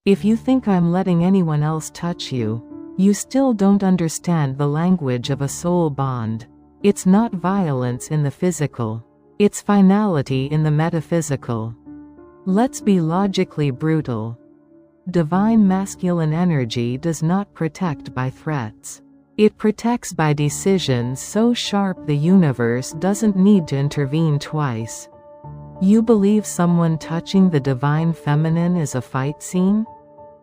If you think I'm letting anyone else touch you, you still don't understand the language of a soul bond. It's not violence in the physical. It's finality in the metaphysical. Let's be logically brutal. Divine masculine energy does not protect by threats. It protects by decisions so sharp the universe doesn't need to intervene twice. You believe someone touching the divine feminine is a fight scene?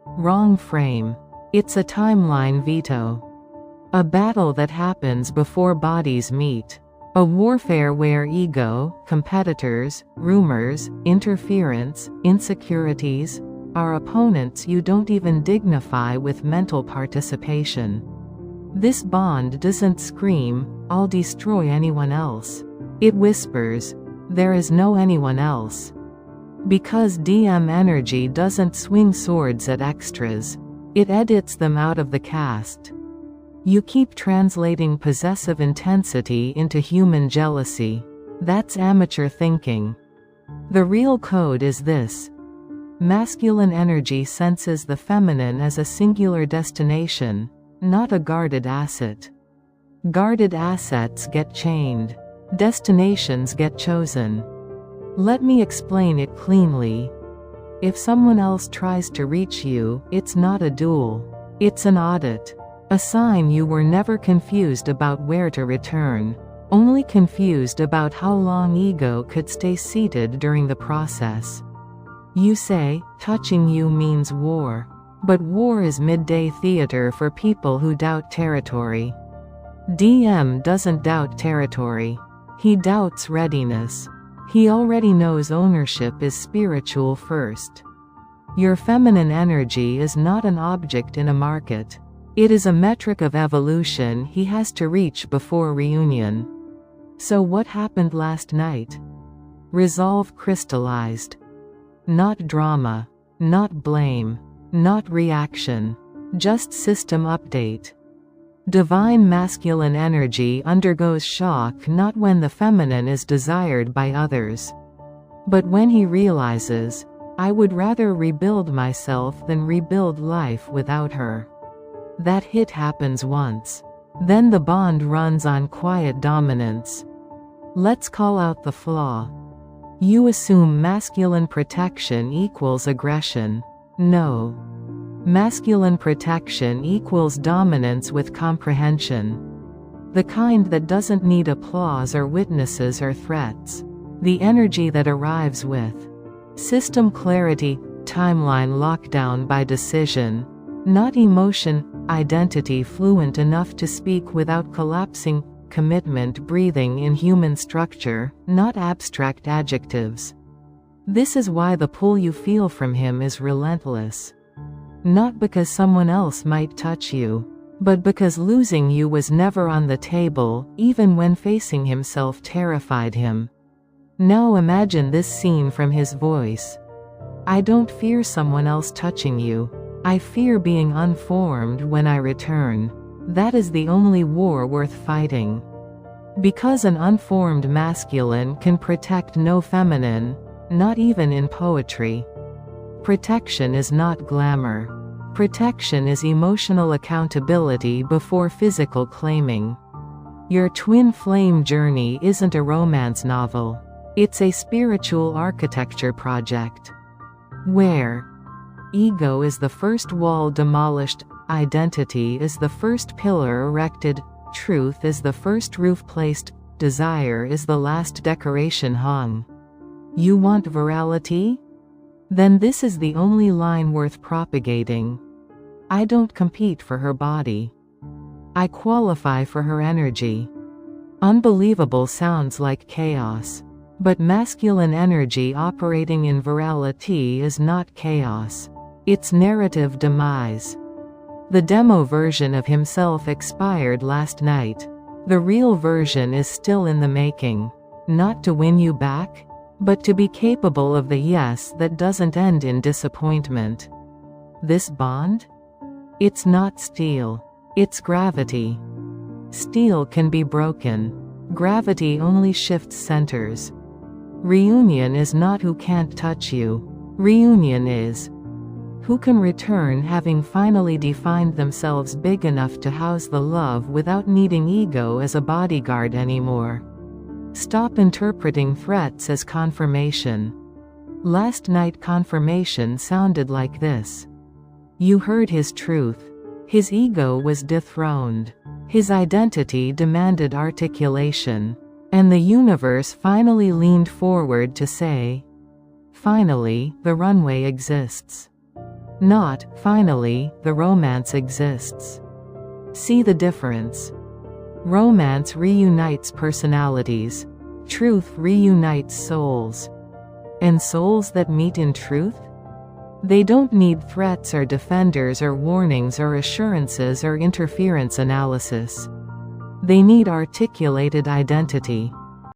Wrong frame. It's a timeline veto. A battle that happens before bodies meet. A warfare where ego, competitors, rumors, interference, insecurities, are opponents you don't even dignify with mental participation. This bond doesn't scream, "I'll destroy anyone else." It whispers, "There is no anyone else." Because DM energy doesn't swing swords at extras. It edits them out of the cast. You keep translating possessive intensity into human jealousy. That's amateur thinking. The real code is this. Masculine energy senses the feminine as a singular destination, not a guarded asset. Guarded assets get chained. Destinations get chosen. Let me explain it cleanly. If someone else tries to reach you, it's not a duel. It's an audit. A sign you were never confused about where to return, only confused about how long ego could stay seated during the process. You say, touching you means war. But war is midday theater for people who doubt territory. DM doesn't doubt territory. He doubts readiness. He already knows ownership is spiritual first. Your feminine energy is not an object in a market. It is a metric of evolution he has to reach before reunion. So what happened last night? Resolve crystallized. Not drama. Not blame. Not reaction. Just system update. Divine masculine energy undergoes shock not when the feminine is desired by others, but when he realizes, I would rather rebuild myself than rebuild life without her. That hit happens once. Then the bond runs on quiet dominance. Let's call out the flaw. You assume masculine protection equals aggression. No. Masculine protection equals dominance with comprehension. The kind that doesn't need applause or witnesses or threats. The energy that arrives with system clarity, timeline lockdown by decision. Not emotion, identity fluent enough to speak without collapsing, commitment breathing in human structure, not abstract adjectives. This is why the pull you feel from him is relentless. Not because someone else might touch you, but because losing you was never on the table, even when facing himself terrified him. Now imagine this scene from his voice. I don't fear someone else touching you. I fear being unformed when I return. That is the only war worth fighting. Because an unformed masculine can protect no feminine, not even in poetry. Protection is not glamour. Protection is emotional accountability before physical claiming. Your twin flame journey isn't a romance novel. It's a spiritual architecture project. Where ego is the first wall demolished, identity is the first pillar erected, truth is the first roof placed, desire is the last decoration hung. You want virality? Then this is the only line worth propagating. I don't compete for her body. I qualify for her energy. Unbelievable sounds like chaos. But masculine energy operating in virality is not chaos. It's narrative demise. The demo version of himself expired last night. The real version is still in the making. Not to win you back, but to be capable of the yes that doesn't end in disappointment. This bond? It's not steel. It's gravity. Steel can be broken. Gravity only shifts centers. Reunion is not who can't touch you. Reunion is Who can return having finally defined themselves big enough to house the love without needing ego as a bodyguard anymore. Stop interpreting threats as confirmation. Last night confirmation sounded like this. You heard his truth. His ego was dethroned. His identity demanded articulation. And the universe finally leaned forward to say, finally, the runway exists. Not, finally, the romance exists. See the difference. Romance reunites personalities. Truth reunites souls. And souls that meet in truth? They don't need threats or defenders or warnings or assurances or interference analysis. They need articulated identity.